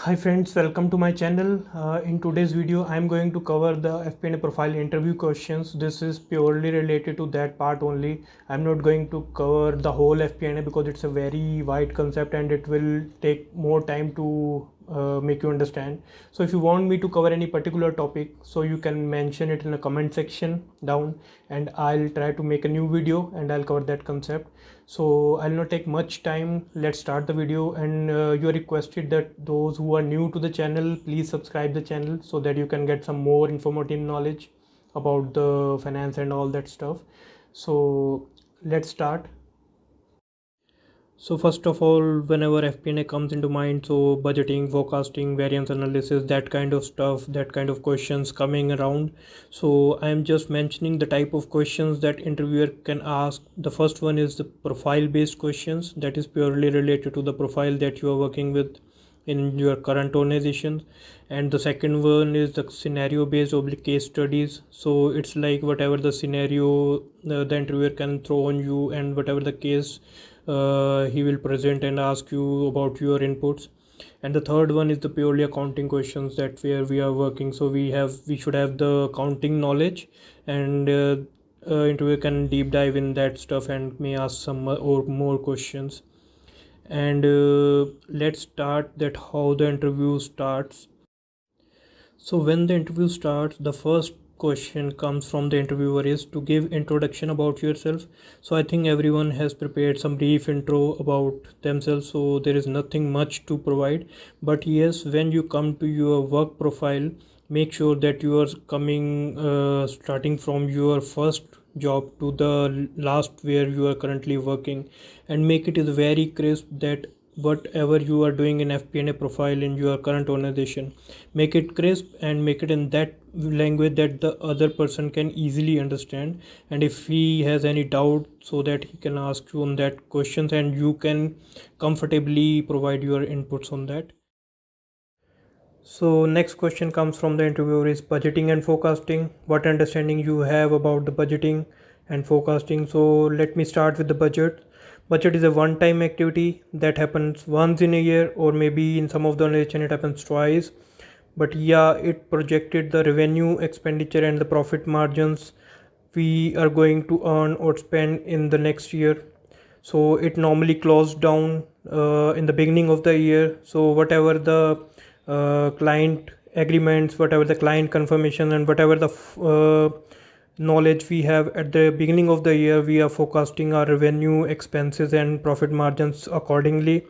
Hi friends, welcome to my channel. In today's video I am going to cover the FP&A profile interview questions. This is purely related to that part only. I am not going to cover the whole FP&A because it's a very wide concept and it will take more time to make you understand. So if you want me to cover any particular topic, so you can mention it in the comment section down and I'll try to make a new video and I'll cover that concept. So I'll not take much time. Let's start the video, and you are requested that those who are new to the channel, please subscribe the channel so that you can get some more informative knowledge about the finance and all that stuff. So let's start. So first of all, whenever FP&A comes into mind, so budgeting, forecasting, variance analysis, that kind of stuff, that kind of questions coming around. So I am just mentioning the type of questions that interviewer can ask. The first one is the profile based questions, that is purely related to the profile that you are working with in your current organization. And the second one is the scenario based oblique case studies. So it's like whatever the scenario the interviewer can throw on you, and whatever the case he will present and ask you about your inputs. And the third one is the purely accounting questions, that where we are working, so we should have the accounting knowledge, and interviewer can deep dive in that stuff and may ask some or more questions. And let's start that how the interview starts. So when the interview starts, the first question comes from the interviewer is to give introduction about yourself. So I think everyone has prepared some brief intro about themselves, so there is nothing much to provide. But yes, when you come to your work profile, make sure that you are coming starting from your first job to the last where you are currently working, and make it is very crisp that whatever you are doing in FP&A profile in your current organization, make it crisp and make it in that language that the other person can easily understand. And if he has any doubt, so that he can ask you on that questions and you can comfortably provide your inputs on that. So next question comes from the interviewer is budgeting and forecasting. What understanding you have about the budgeting and forecasting? So let me start with the budget. Budget is a one-time activity that happens once in a year, or maybe in some of the organization it happens twice. But yeah, it projected the revenue, expenditure and the profit margins we are going to earn or spend in the next year. So it normally closed down in the beginning of the year. So whatever the client agreements, whatever the client confirmation, and whatever the knowledge we have at the beginning of the year, we are forecasting our revenue, expenses and profit margins accordingly.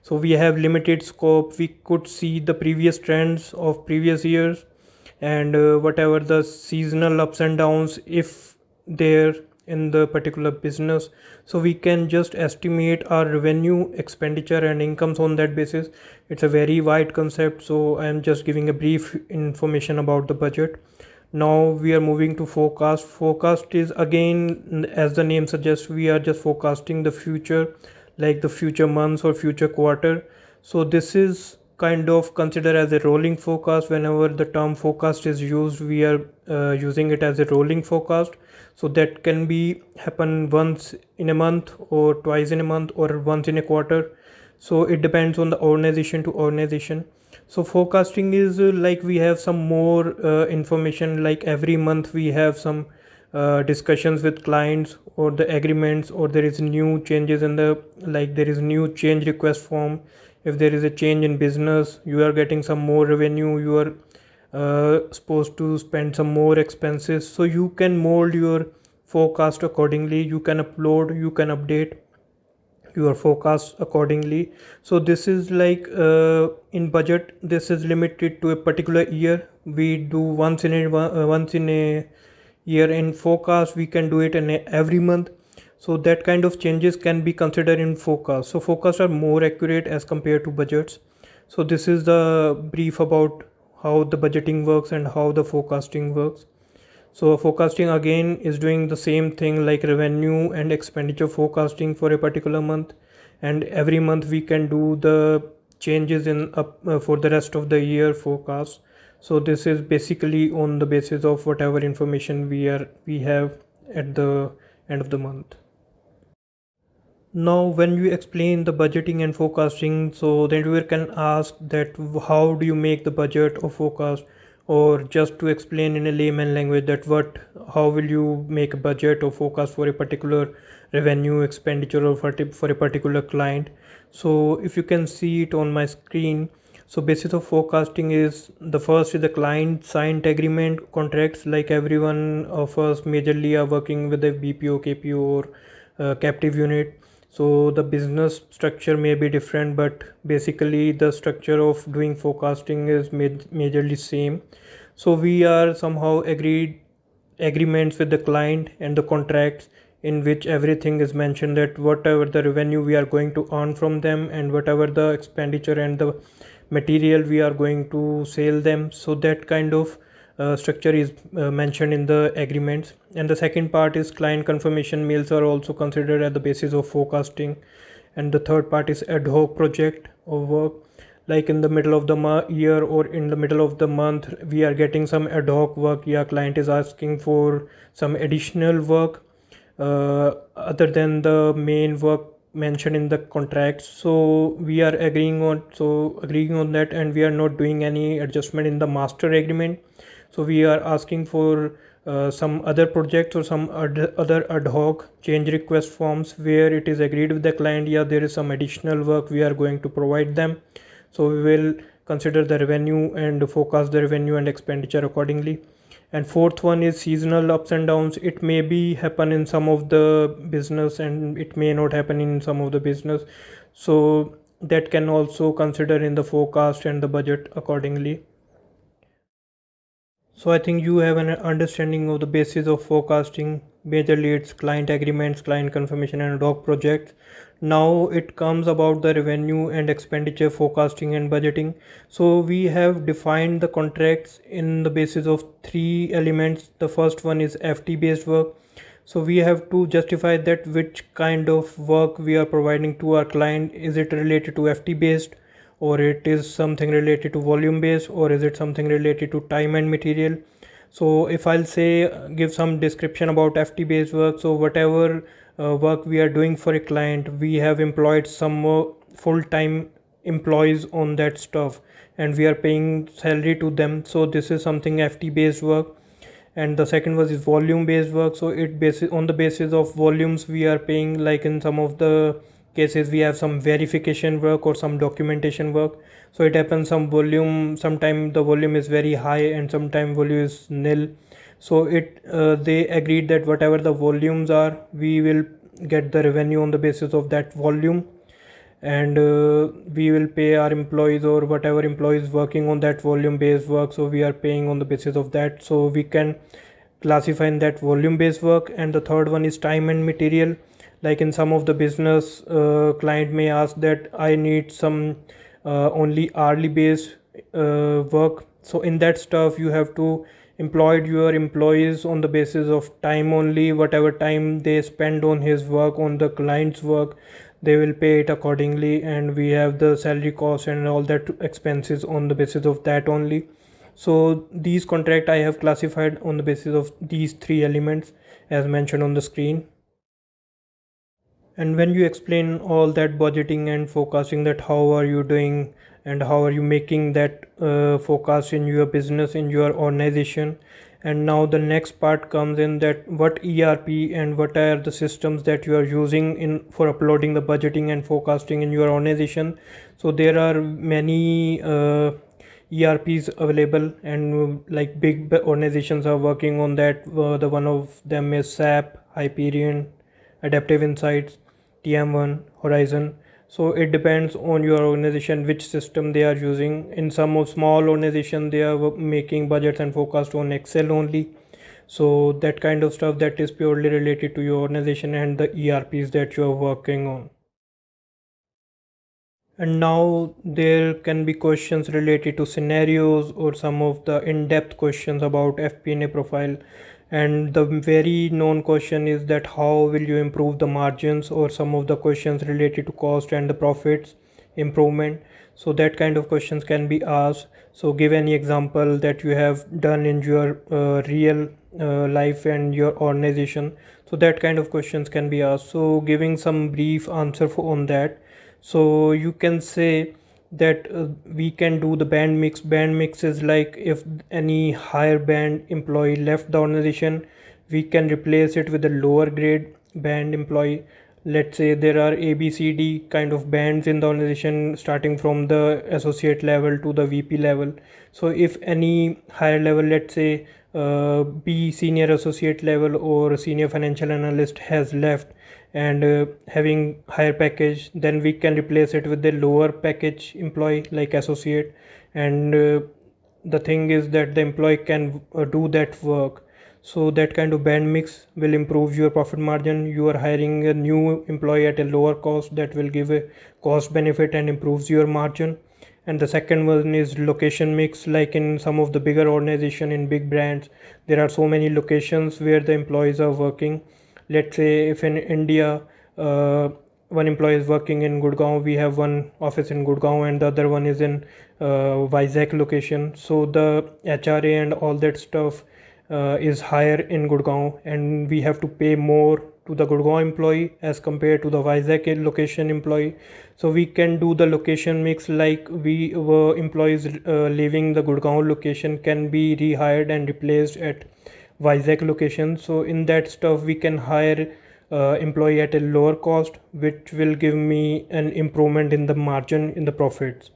So we have limited scope. We could see the previous trends of previous years, and whatever the seasonal ups and downs if there in the particular business. So we can just estimate our revenue, expenditure and incomes on that basis. It's a very wide concept, so I am just giving a brief information about the budget. Now we are moving to forecast. Forecast is, again, as the name suggests, we are just forecasting the future, like the future months or future quarter. So this is kind of considered as a rolling forecast. Whenever the term forecast is used, we are using it as a rolling forecast. So that can be happen once in a month or twice in a month or once in a quarter. So it depends on the organization to organization. So forecasting is like we have some more information, like every month we have some discussions with clients or the agreements, or there is new changes in the, like there is new change request form. If there is a change in business, you are getting some more revenue, you are supposed to spend some more expenses, so you can mold your forecast accordingly. You can upload, you can update your forecast accordingly. So this is like in budget, this is limited to a particular year. We do once in a year. In forecast we can do it in every month. So that kind of changes can be considered in forecast. So forecasts are more accurate as compared to budgets. So this is the brief about how the budgeting works and how the forecasting works. So forecasting again is doing the same thing like revenue and expenditure forecasting for a particular month, and every month we can do the changes in up for the rest of the year forecast. So this is basically on the basis of whatever information we have at the end of the month. Now, when you explain the budgeting and forecasting, so the interviewer can ask that how do you make the budget or forecast, or just to explain in a layman language that how will you make a budget or forecast for a particular revenue, expenditure, or for a particular client. So if you can see it on my screen, so basis of forecasting is the first is the client signed agreement contracts, like everyone of us majorly are working with a BPO, KPO, or captive unit. So the business structure may be different, but basically the structure of doing forecasting is majorly same. So we are somehow agreements with the client and the contracts in which everything is mentioned, that whatever the revenue we are going to earn from them and whatever the expenditure and the material we are going to sell them. So that kind of structure is mentioned in the agreements. And the second part is client confirmation mails are also considered at the basis of forecasting. And the third part is ad hoc project or work, like in the middle of the year or in the middle of the month we are getting some ad hoc work. Yeah, client is asking for some additional work other than the main work mentioned in the contract. So we are agreeing on that, and we are not doing any adjustment in the master agreement. So we are asking for some other projects or some other ad hoc change request forms where it is agreed with the client, yeah, there is some additional work we are going to provide them. So we will consider the revenue and forecast the revenue and expenditure accordingly. And fourth one is seasonal ups and downs. It may be happen in some of the business and it may not happen in some of the business, so that can also consider in the forecast and the budget accordingly. So I think you have an understanding of the basis of forecasting. Majorly it's client agreements, client confirmation, and ad hoc projects. Now it comes about the revenue and expenditure forecasting and budgeting. So we have defined the contracts in the basis of three elements. The first one is FT based work. So we have to justify that which kind of work we are providing to our client. Is it related to FT based, or it is something related to volume based, or is it something related to time and material? So if I'll say give some description about FT based work, so whatever work we are doing for a client, we have employed some full-time employees on that stuff and we are paying salary to them. So this is something FT based work. And the second was is volume based work. So it basis on the basis of volumes we are paying, like in some of the cases we have some verification work or some documentation work. So it happens some volume, sometime the volume is very high and sometime volume is nil. So they agreed that whatever the volumes are, we will get the revenue on the basis of that volume, and we will pay our employees or whatever employees working on that volume based work, so we are paying on the basis of that. So we can classify in that volume based work. And the third one is time and material. Like in some of the business, client may ask that I need some only hourly based work. So in that stuff you have to employ your employees on the basis of time only. Whatever time they spend on his work, on the client's work, they will pay it accordingly, and we have the salary cost and all that expenses on the basis of that only. So these contract I have classified on the basis of these three elements as mentioned on the screen. And when you explain all that budgeting and forecasting, that how are you doing and how are you making that forecast in your business, in your organization. And now the next part comes in, that what ERP and what are the systems that you are using in for uploading the budgeting and forecasting in your organization. So there are many ERPs available, and like big organizations are working on that. The one of them is SAP, Hyperion, Adaptive Insights, TM1, Horizon. So it depends on your organization which system they are using. In some of small organization they are making budgets and forecast on Excel only. So that kind of stuff, that is purely related to your organization and the ERPs that you are working on. And now there can be questions related to scenarios or some of the in-depth questions about FP&A profile. And the very known question is that how will you improve the margins, or some of the questions related to cost and the profits improvement. So that kind of questions can be asked. So give any example that you have done in your real life and your organization. So that kind of questions can be asked. So giving some brief answer on that, so you can say that we can do the band mix. Band mix is like if any higher band employee left the organization, we can replace it with a lower grade band employee. Let's say there are A B C D kind of bands in the organization, starting from the associate level to the VP level. So if any higher level, let's say B senior associate level or senior financial analyst has left and having higher package, then we can replace it with the lower package employee like associate. And the thing is that the employee can do that work. So that kind of band mix will improve your profit margin. You are hiring a new employee at a lower cost, that will give a cost benefit and improves your margin. And the second one is location mix. Like in some of the bigger organization, in big brands, there are so many locations where the employees are working. Let's say if in India, one employee is working in Gurgaon, we have one office in Gurgaon and the other one is in Vizag location. So the HRA and all that stuff is higher in Gurgaon, and we have to pay more to the Gurgaon employee as compared to the Vizag location employee. So we can do the location mix, like we were employees leaving the Gurgaon location can be rehired and replaced at Vizag location. So in that stuff we can hire employee at a lower cost, which will give me an improvement in the margin in the profits.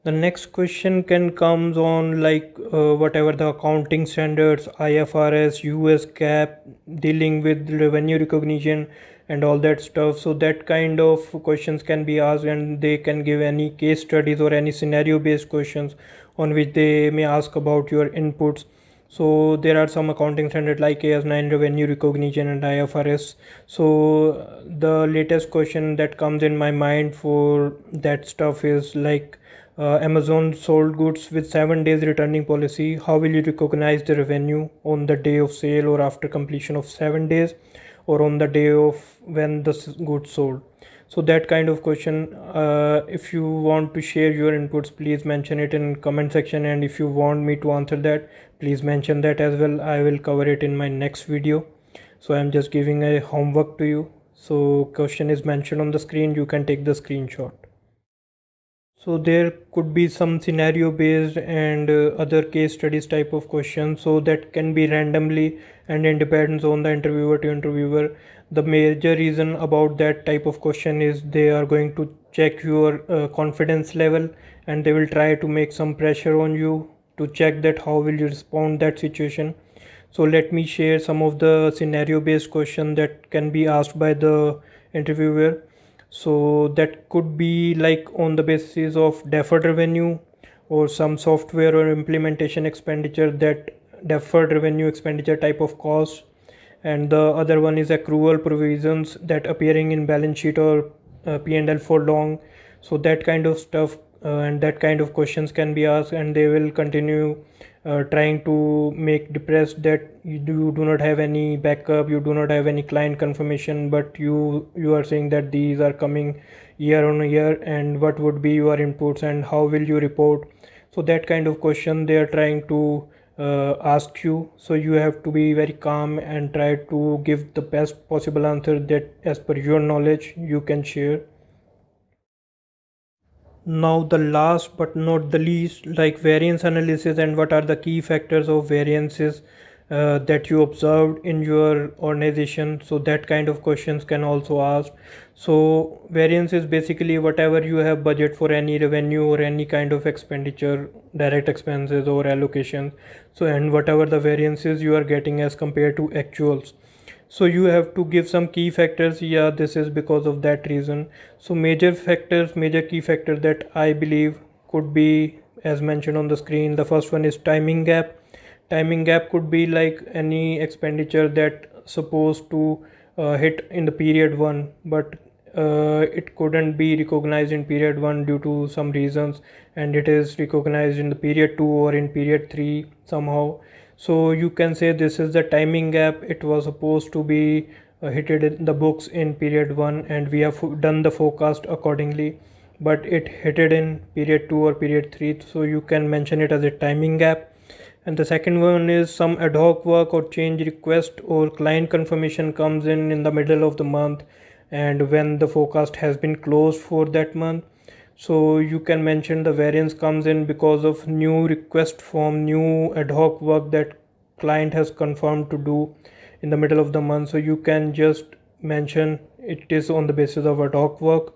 The next question can comes on like whatever the accounting standards, IFRS, US GAAP, dealing with revenue recognition and all that stuff. So that kind of questions can be asked, and they can give any case studies or any scenario based questions on which they may ask about your inputs. So there are some accounting standards like AS9, revenue recognition, and IFRS. So the latest question that comes in my mind for that stuff is like Amazon sold goods with 7 days returning policy. How will you recognize the revenue on the day of sale or after completion of 7 days or on the day of when the goods sold? So that kind of question, if you want to share your inputs, please mention it in comment section, and if you want me to answer that, please mention that as well. I will cover it in my next video. So I'm just giving a homework to you. So question is mentioned on the screen, you can take the screenshot. So there could be some scenario based and other case studies type of questions, so that can be randomly, and it depends on the interviewer to interviewer. The major reason about that type of question is they are going to check your confidence level, and they will try to make some pressure on you to check that how will you respond that situation. So let me share some of the scenario based question that can be asked by the interviewer. So that could be like on the basis of deferred revenue or some software or implementation expenditure, that deferred revenue expenditure type of cost. And the other one is accrual provisions that appearing in balance sheet or P&L for long. So that kind of stuff and that kind of questions can be asked, and they will continue trying to make depressed that you do not have any backup, you do not have any client confirmation, but you are saying that these are coming year on year, and what would be your inputs and how will you report. So that kind of question they are trying to ask you. So you have to be very calm and try to give the best possible answer that as per your knowledge you can share. Now the last but not the least, like variance analysis and what are the key factors of variances that you observed in your organization. So that kind of questions can also ask. So variance is basically whatever you have budget for any revenue or any kind of expenditure, direct expenses or allocations. So and whatever the variances you are getting as compared to actuals. So you have to give some key factors. Yeah, this is because of that reason. So major factors, major key factors that I believe could be as mentioned on the screen. The first one is timing gap. Timing gap could be like any expenditure that supposed to hit in the period 1, but it couldn't be recognized in period 1 due to some reasons, and it is recognized in the period 2 or in period 3 somehow. So you can say this is the timing gap. It was supposed to be hitted in the books in period 1, and we have done the forecast accordingly, but it hit it in period 2 or period 3. So you can mention it as a timing gap. And the second one is some ad hoc work or change request or client confirmation comes in the middle of the month, and when the forecast has been closed for that month. So you can mention the variance comes in because of new request form, new ad hoc work that client has confirmed to do in the middle of the month. So you can just mention it is on the basis of ad hoc work.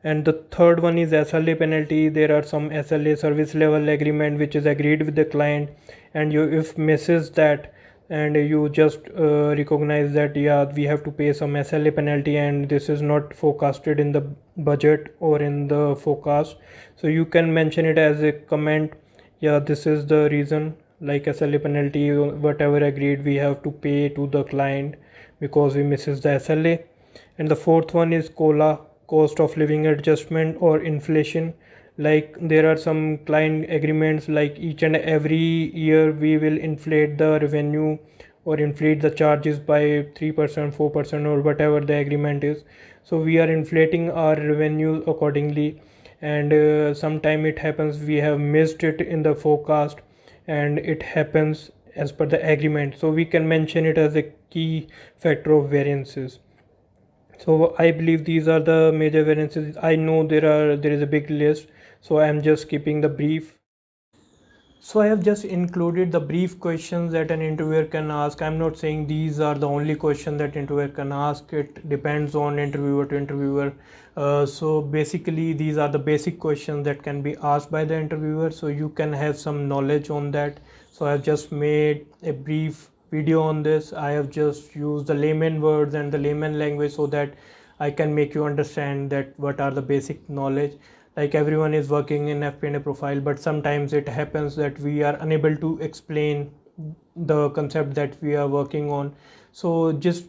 And the third one is SLA penalty. There are some SLA, service level agreement, which is agreed with the client, and you if misses that, and you just recognize that yeah, we have to pay some SLA penalty and this is not forecasted in the budget or in the forecast. So you can mention it as a comment, yeah, this is the reason, like SLA penalty, whatever agreed we have to pay to the client because we misses the SLA. And the fourth one is COLA, cost of living adjustment or inflation. Like there are some client agreements, like each and every year we will inflate the revenue or inflate the charges by 3%, 4%, or whatever the agreement is. So we are inflating our revenue accordingly, and sometime it happens we have missed it in the forecast and it happens as per the agreement. So we can mention it as a key factor of variances. So I believe these are the major variances. I know there is a big list, so I am just keeping the brief. So I have just included the brief questions that an interviewer can ask. I'm not saying these are the only question that interviewer can ask. It depends on interviewer to interviewer. So basically these are the basic questions that can be asked by the interviewer, so you can have some knowledge on that. So I've just made a brief video on this. I have just used the layman words and the layman language so that I can make you understand that what are the basic knowledge. Like everyone is working in Fp&a profile, but sometimes it happens that we are unable to explain the concept that we are working on. So just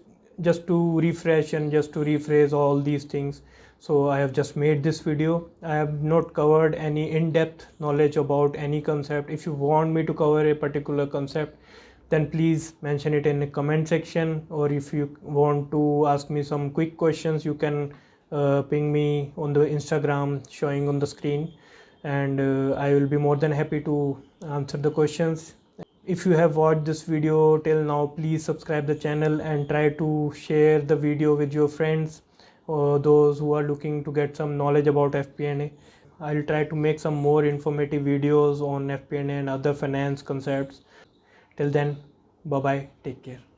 to refresh and just to rephrase all these things, so I have just made this video. I have not covered any in-depth knowledge about any concept. If you want me to cover a particular concept, then please mention it in the comment section, or if you want to ask me some quick questions, you can ping me on the Instagram showing on the screen, and I will be more than happy to answer the questions. If you have watched this video till now, please subscribe the channel and try to share the video with your friends or those who are looking to get some knowledge about FP&A. I'll try to make some more informative videos on FP&A and other finance concepts. Till then, bye bye, take care.